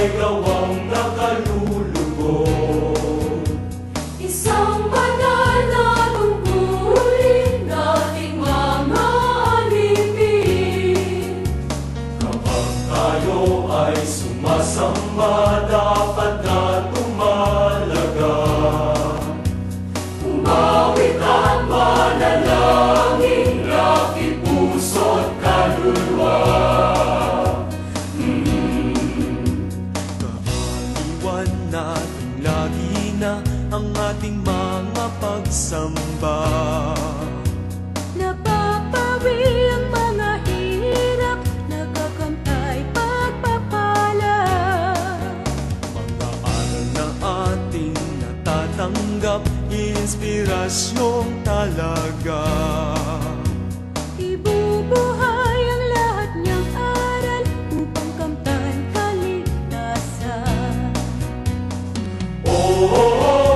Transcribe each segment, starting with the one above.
may gawang nakalulugod. Isang banal na tungkulin nating mga alipin. Kapag tayo ay sumasamba, dapat na tumalaga. Umawit at manalangin, Laki puso't kaluluwa. Kaaliwan natin lagi na ang ating mga pagsamba. napapawi ang mga hirap, nagakamtay pagpapala. Mga aral na ating natatanggap, inspirasyong talaga. Ibubuhay ang lahat niyang aral upang kamtan kaligtasan. Oo,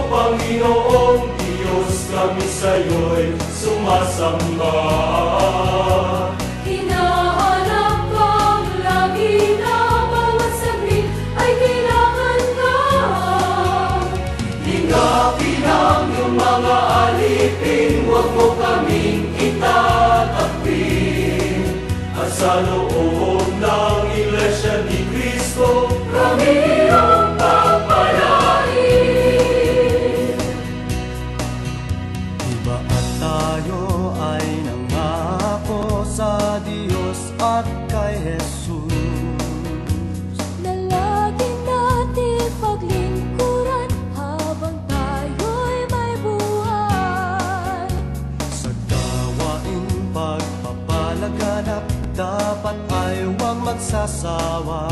Panginoong Diyos, kami sa'yo'y sumasamba. Hinahanap kang lagi na bawat saglit ay kailangan ka. Ingapin ang iyong mga alipin, huwag mo kaming itatapin. At sa loob ng Iglesia ni Cristo, kami iyong pagpalain. Diba at tayo ay nangako sa Diyos at kay Jesus Na lagi natin paglingkuran habang tayo'y may buhay. sa gawaing pagpapalaganap, dapat ay huwag magsasawa.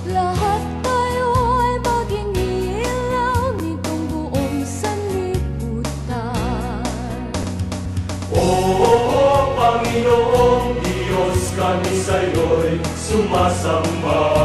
Lahat tayo ay maging ilaw nitong buong sanlibutan. Oo, Panginoong Diyos, kami sa'yo'y sumasamba.